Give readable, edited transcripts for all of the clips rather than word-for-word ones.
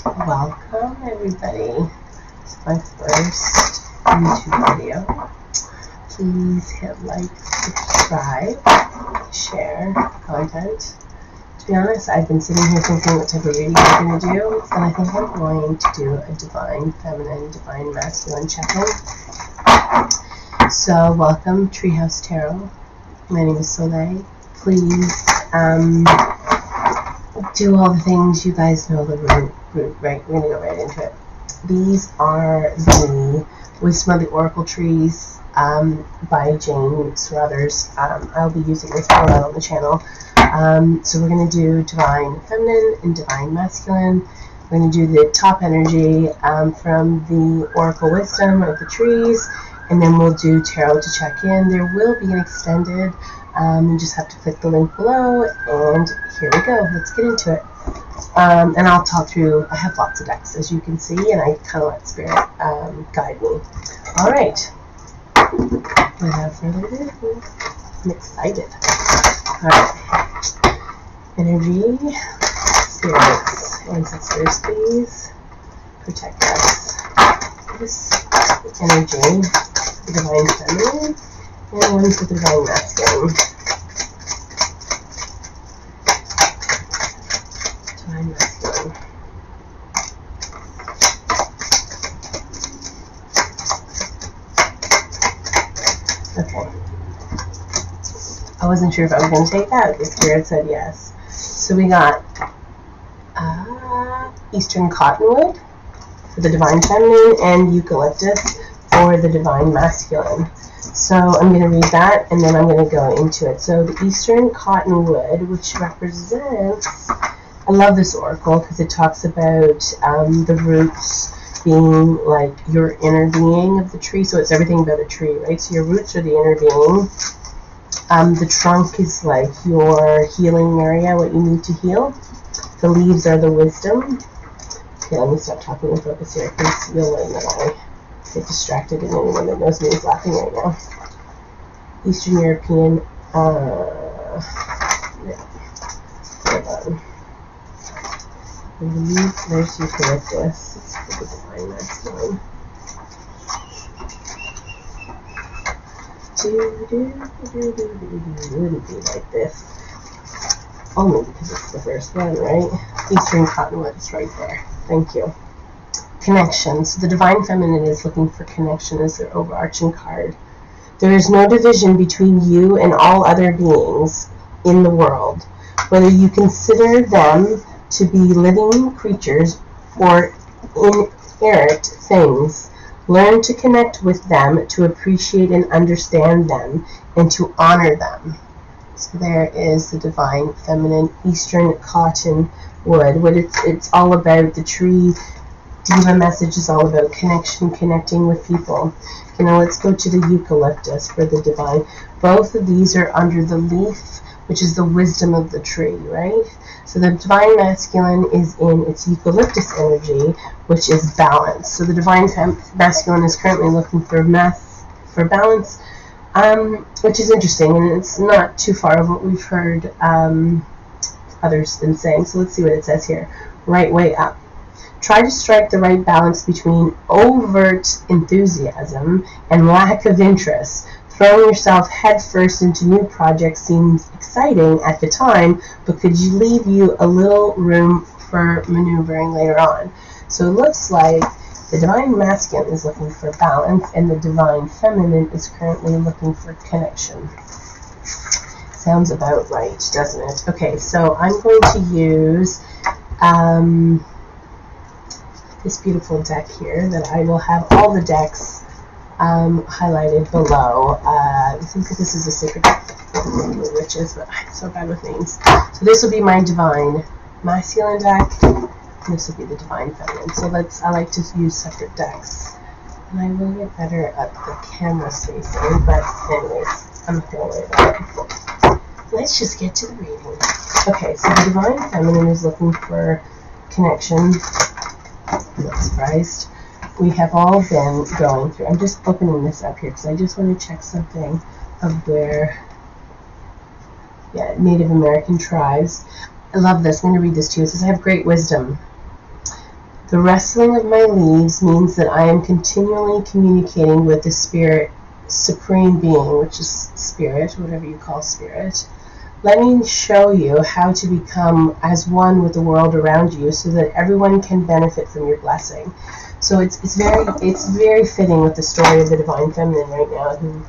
Welcome everybody to my first YouTube video. Please hit like, subscribe, share content. To be honest, I've been sitting here thinking what type of reading I'm going to do, and I think I'm going to do a divine feminine, divine masculine check-in. So welcome Treehouse Tarot. My name is Soleil. Please do all the things you guys know the root, right? We're going to go right into it. These are the Wisdom of the Oracle Trees by Jane Struthers. I'll be using this more on the channel. So we're going to do divine feminine and divine masculine. We're going to do the top energy from the Oracle Wisdom of the trees, and then we'll do tarot to check in. There will be an extended. You just have to click the link below, and here we go. Let's get into it. And I'll talk through. I have lots of decks, as you can see, and I kind of let Spirit guide me. All right. Without further ado, I'm excited. All right. Energy, spirits, ancestors, please protect us. This energy, the divine feminine, and one for the divine masculine. Divine masculine. Okay. I wasn't sure if I was going to take that. The Spirit said yes. So we got Eastern Cottonwood for the divine feminine and eucalyptus for the divine masculine. So I'm going to read that, and then I'm going to go into it. So the Eastern Cottonwood, which represents, I love this oracle because it talks about the roots being like your inner being of the tree. So it's everything about a tree, right? So your roots are the inner being. The trunk is like your healing area, what you need to heal. The leaves are the wisdom. Okay, let me stop talking and focus here, because you'll learn that I get distracted, and anyone that knows me is laughing right now. Eastern European, yeah. Hold on. There's eucalyptus. It's for the divine masculine. It wouldn't be like this. Only because it's the first one, right? Eastern Cottonwood is right there. Thank you. Connection. So the divine feminine is looking for connection as their overarching card. There is no division between you and all other beings in the world, whether you consider them to be living creatures or inert things. Learn to connect with them, to appreciate and understand them, and to honor them. So there is the divine feminine, Eastern Cottonwood. What it's all about, the tree diva message is all about connection, connecting with people. Okay, now let's go to the eucalyptus for the divine. Both of these are under the leaf, which is the wisdom of the tree, right? So the divine masculine is in its eucalyptus energy, which is balance. So the divine masculine is currently looking for balance, which is interesting, and it's not too far of what we've heard others been saying. So let's see what it says here. Right way up. Try to strike the right balance between overt enthusiasm and lack of interest. Throwing yourself headfirst into new projects seems exciting at the time, but could leave you a little room for maneuvering later on. So it looks like the divine masculine is looking for balance, and the divine feminine is currently looking for connection. Sounds about right, doesn't it? Okay, so I'm going to use this beautiful deck here that I will have all the decks highlighted below. I think that this is a sacred deck of witches, but I'm so bad with names. So this will be my divine masculine deck, and this will be the divine feminine. So I like to use separate decks, and I will get better at the camera spacing, but anyways, I'm not going to worry about it. Let's just get to the reading. Okay, so the divine feminine is looking for connection. I'm not surprised. We have all been going through. I'm just opening this up here because I just want to check something of where, Native American tribes. I love this. I'm going to read this to you. It says, I have great wisdom. The rustling of my leaves means that I am continually communicating with the spirit, supreme being, which is spirit, whatever you call spirit. Let me show you how to become as one with the world around you so that everyone can benefit from your blessing. So it's very fitting with the story of the Divine Feminine right now, who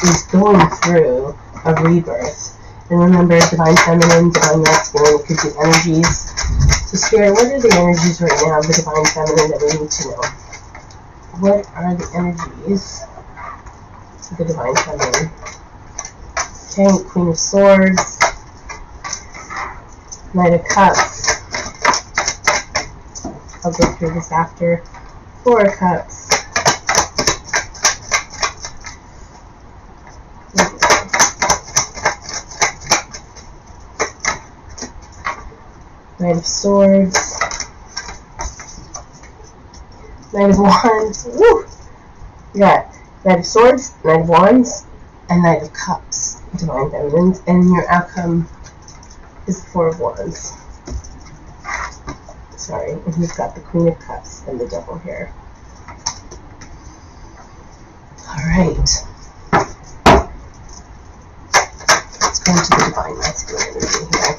is going through a rebirth. And remember, Divine Feminine, Divine Masculine, it could be energies. So Spirit, what are the energies right now of the Divine Feminine that we need to know? What are the energies of the Divine Feminine? Okay, Queen of Swords, Knight of Cups. I'll go through this after. Four of Cups. Knight of Swords. Knight of Wands. Woo! You got Knight of Swords, Knight of Wands, and Knight of Cups, Divine Feminine, and your outcome is the Four of Wands. Sorry, and he's got the Queen of Cups and the Devil here. Alright. Let's go into the Divine Masculine energy here.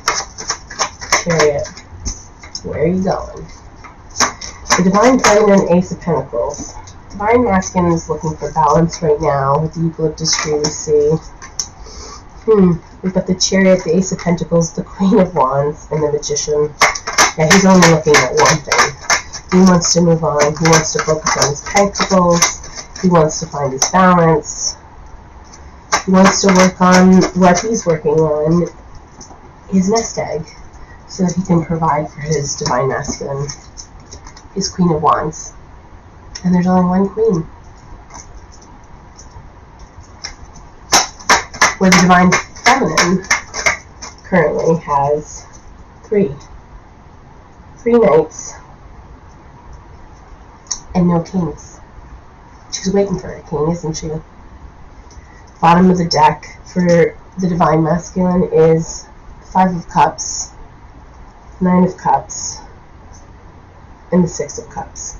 Chariot. Where are you going? The Divine Feminine, Ace of Pentacles. Divine Masculine is looking for balance right now with the Eucalyptus tree we see. We've got the Chariot, the Ace of Pentacles, the Queen of Wands, and the Magician. Yeah, he's only looking at one thing. He wants to move on. He wants to focus on his pentacles. He wants to find his balance. He wants to work on what he's working on, his nest egg, so that he can provide for his Divine Masculine, his Queen of Wands. And there's only one queen. Where the Divine Feminine currently has three knights and no kings. She's waiting for a king, isn't she? Bottom of the deck for the Divine Masculine is Five of Cups, Nine of Cups, and the Six of Cups,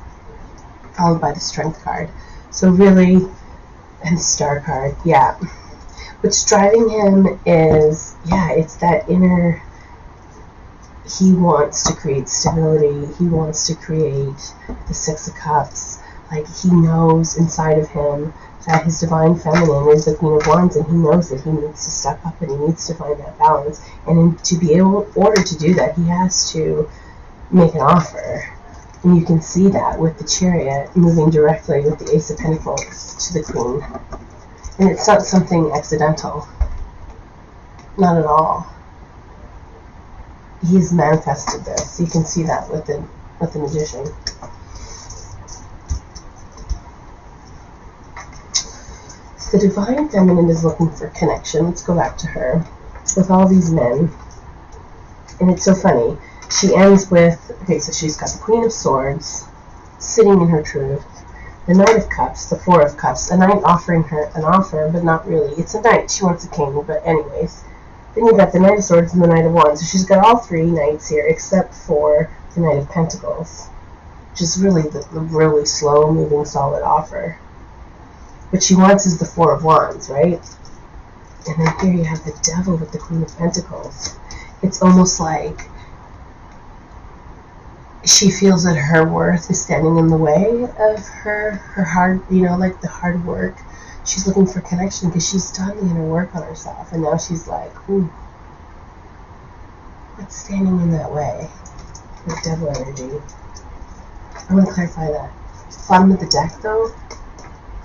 followed by the Strength card. So really, and the Star card, yeah. What's driving him is, it's that inner, he wants to create stability, he wants to create the Six of Cups. Like, he knows inside of him that his Divine Feminine is the Queen of Wands, and he knows that he needs to step up and he needs to find that balance. And to be able, in order to do that, he has to make an offer. And you can see that with the Chariot moving directly with the Ace of Pentacles to the Queen. And it's not something accidental. Not at all. He's manifested this. You can see that with the Magician. The Divine Feminine is looking for connection. Let's go back to her. With all these men. And it's so funny. She ends with, okay, so she's got the Queen of Swords sitting in her truth. The Knight of Cups, the Four of Cups. A knight offering her an offer, but not really. It's a knight. She wants a king, but anyways. Then you've got the Knight of Swords and the Knight of Wands. So she's got all three knights here, except for the Knight of Pentacles, which is really the really slow-moving, solid offer. What she wants is the Four of Wands, right? And then here you have the Devil with the Queen of Pentacles. It's almost like she feels that her worth is standing in the way of her hard, like the hard work. She's looking for connection because she's done the inner work on herself. And now she's like, what's standing in that way? The Devil energy. I want to clarify that. Bottom of the deck, though,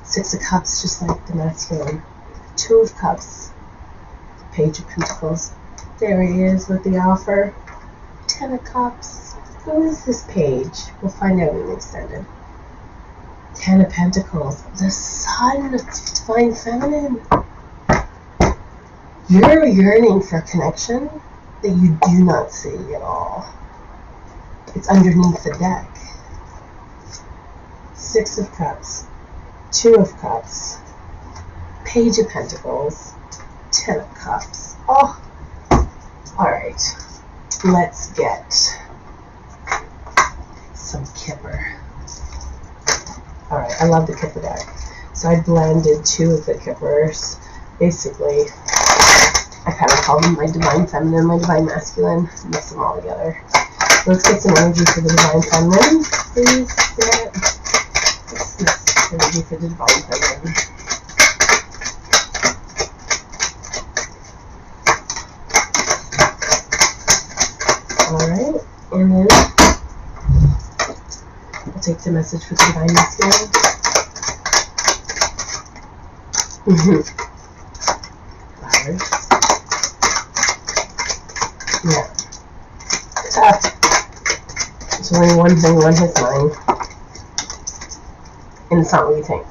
Six of Cups, just like the Masculine. Two of Cups, Page of Pentacles. There he is with the offer. Ten of Cups. Who is this page? We'll find out in the extended. Ten of Pentacles. The Sun of Divine Feminine. You're yearning for connection that you do not see at all. It's underneath the deck. Six of Cups. Two of Cups. Page of Pentacles. Ten of Cups. Oh! Alright. Let's get some kipper. Alright, I love the kipper deck. So I blended 2 of the kippers. Basically, I kind of call them my divine feminine, my divine masculine, mix them all together. Let's get some energy for the divine feminine, please. Yeah. Let's energy for the divine feminine. Alright, and then I'll take the message for the divine masculine. Flowers. Yeah. There's only one thing on his mind. And it's not what you think.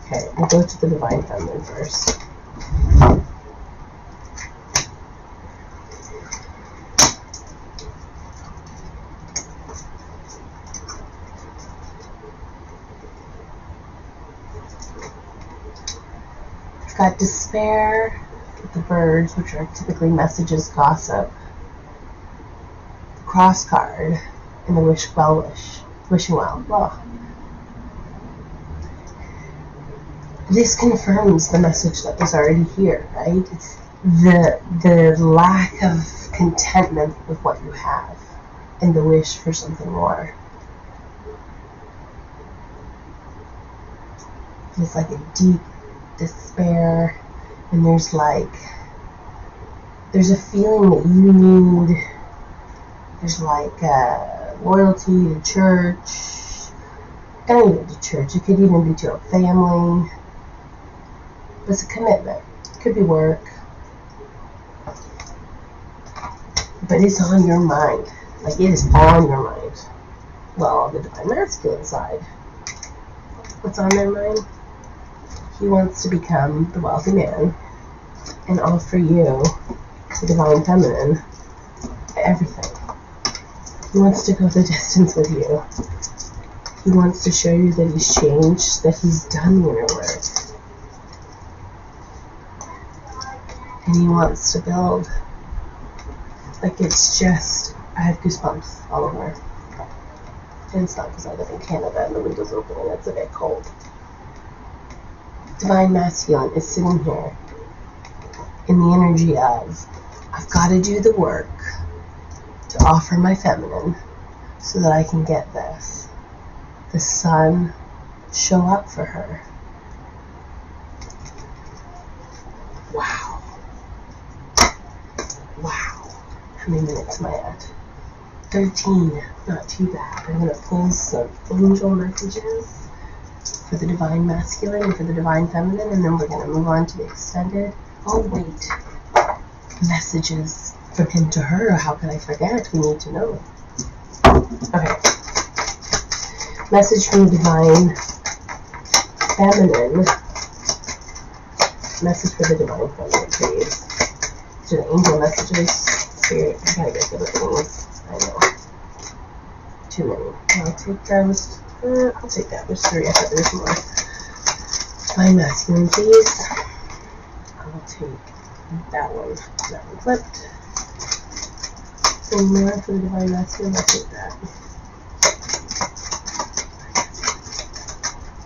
Okay, we'll go to the divine feminine first. Got despair, the birds, which are typically messages, gossip, the cross card, and the wishing well. Well, this confirms the message that was already here, right? It's the lack of contentment with what you have, and the wish for something more. It's like a deep despair, and there's a feeling that you need. There's like loyalty to church. Don't even to church. It could even be to a family. It's a commitment. It could be work, but it's on your mind. Like, it is on your mind. Well, the divine masculine side, what's on their mind? He wants to become the wealthy man and offer you, the divine feminine, everything. He wants to go the distance with you. He wants to show you that he's changed, that he's done the inner work. And he wants to build. Like, it's just, I have goosebumps all over. And it's not because I live in Canada and the window's open and it's a bit cold. Divine masculine is sitting here in the energy of, I've got to do the work to offer my feminine so that I can get this. The sun, show up for her. Wow. Wow. How many minutes am I at? 13. Not too bad. I'm going to pull some angel messages for the divine masculine and for the divine feminine, and then we're going to move on to the extended. Oh, wait. Messages from him to her. How could I forget? We need to know. Okay. Message from the divine feminine. Message for the divine feminine, please. These are the angel messages. Spirit, I gotta get good at these. I know. Too many. I'll take those. I'll take that. There's 3. I thought there's more. Divine masculine, please. I'll take that one. That one flipped. Any more for the divine masculine? I'll take that.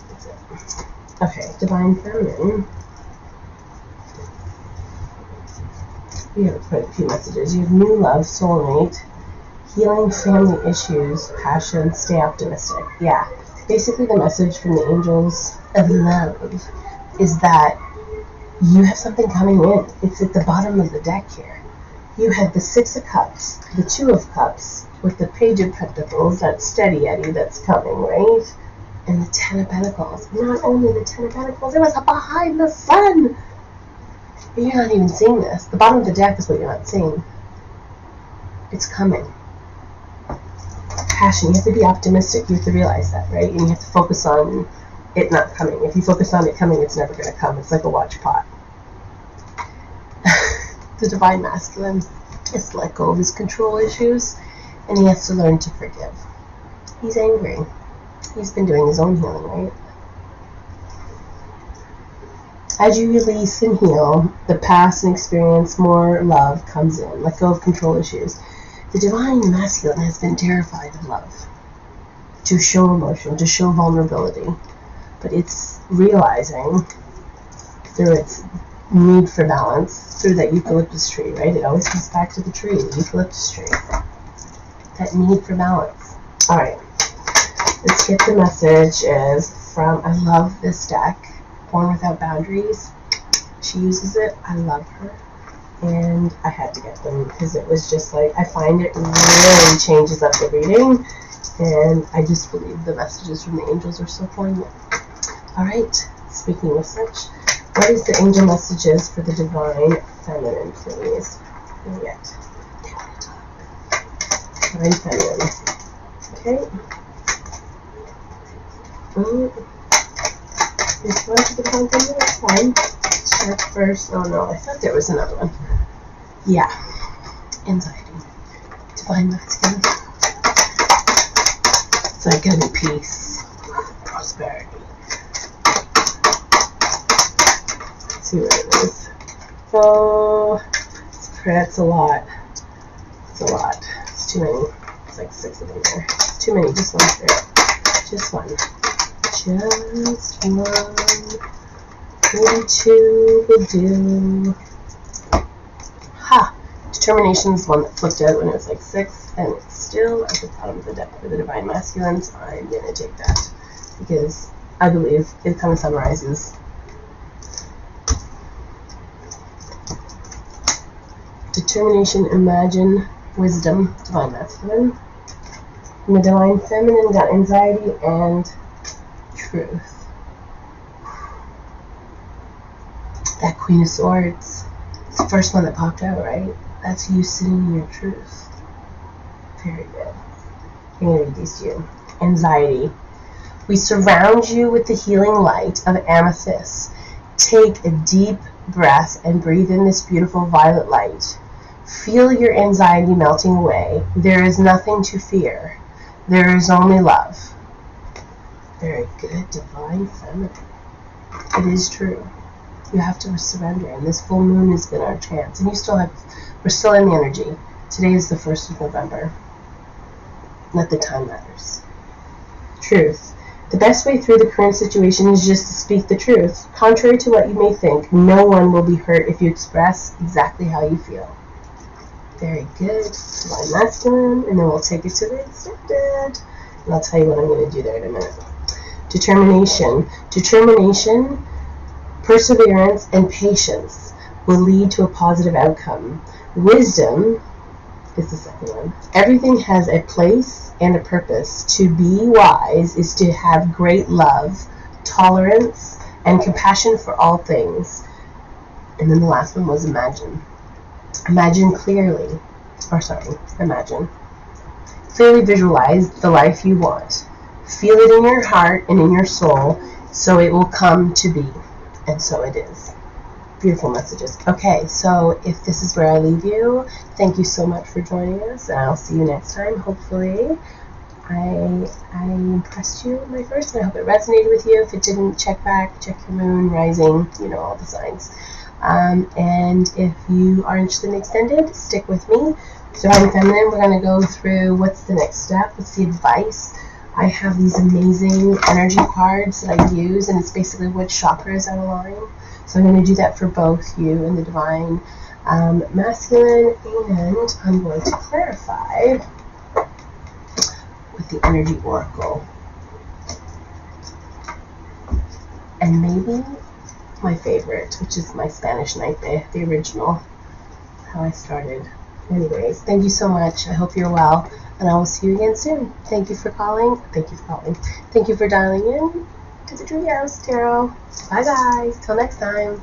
That's it. Okay, divine feminine. We have quite a few messages. You have new love, soulmate, healing family issues, passion, stay optimistic. Yeah. Basically, the message from the angels of love is that you have something coming in. It's at the bottom of the deck here. You had the 6 of Cups, the 2 of Cups, with the Page of Pentacles, that steady Eddie that's coming, right? And the 10 of Pentacles. Not only the 10 of Pentacles, it was behind the sun. But you're not even seeing this. The bottom of the deck is what you're not seeing. It's coming. Passion. You have to be optimistic. You have to realize that, right? And you have to focus on it not coming. If you focus on it coming, it's never going to come. It's like a watch pot. The divine masculine has to let go of his control issues, and he has to learn to forgive. He's angry. He's been doing his own healing, right? As you release and heal the past and experience, more love comes in. Let go of control issues. The divine masculine has been terrified of love, to show emotion, to show vulnerability, but it's realizing through its need for balance, through that eucalyptus tree, right? It always comes back to the tree, the eucalyptus tree. That need for balance. All right, let's get the message is from, I love this deck, Born Without Boundaries. She uses it. I love her. And I had to get them because it was just like, I find it really changes up the reading. And I just believe the messages from the angels are so poignant. All right, speaking of such, what is the angel messages for the divine feminine, please? Not yet. They want to talk. Divine feminine. Okay. This one for the divine feminine? That's fine. Check first. Oh no, I thought there was another one. Yeah. Anxiety. Divine masculine. It's like getting peace. Prosperity. Let's see what it is. Oh, it's a lot. It's a lot. It's too many. It's like 6 of them there. It's too many. Just one spirit. Just one. Just one. Maybe 2 would do. Ha! Determination is one that flipped out when it was like 6, and it's still at the bottom of the deck for the divine masculine, so I'm going to take that because I believe it kind of summarizes. Determination, imagine, wisdom, divine masculine. And the divine feminine got anxiety and truth. That Queen of Swords. It's the first one that popped out, right? That's you sitting in your truth. Very good. I'm going to read these to you. Anxiety. We surround you with the healing light of amethyst. Take a deep breath and breathe in this beautiful violet light. Feel your anxiety melting away. There is nothing to fear. There is only love. Very good, divine feminine. It is true. You have to surrender, and this full moon has been our chance. And we're still in the energy. Today is the 1st of November. Not the time matters. Truth. The best way through the current situation is just to speak the truth. Contrary to what you may think, no one will be hurt if you express exactly how you feel. Very good. Divine masculine, and then we'll take it to the extended. And I'll tell you what I'm going to do there in a minute. Determination. Determination, perseverance, and patience will lead to a positive outcome. Wisdom is the second one. Everything has a place and a purpose. To be wise is to have great love, tolerance, and compassion for all things. And then the last one was imagine. Imagine clearly. Imagine. Clearly visualize the life you want. Feel it in your heart and in your soul, so it will come to be. And so it is. Beautiful messages. Okay, so if this is where I leave you, thank you so much for joining us, and I'll see you next time. Hopefully I impressed you with my first, and I hope it resonated with you. If it didn't, check your moon, rising, all the signs. And if you are interested in extended, stick with me. Divine Feminine, we're going to go through what's the next step, what's the advice. I have these amazing energy cards that I use, and it's basically what chakras are aligned. So I'm going to do that for both you and the divine masculine, and I'm going to clarify with the energy oracle. And maybe my favorite, which is my Spanish Night Day, the original, how I started. Anyways, thank you so much. I hope you're well, and I will see you again soon. Thank you for calling. Thank you for dialing in to the Treehouse Tarot. Bye guys. Till next time.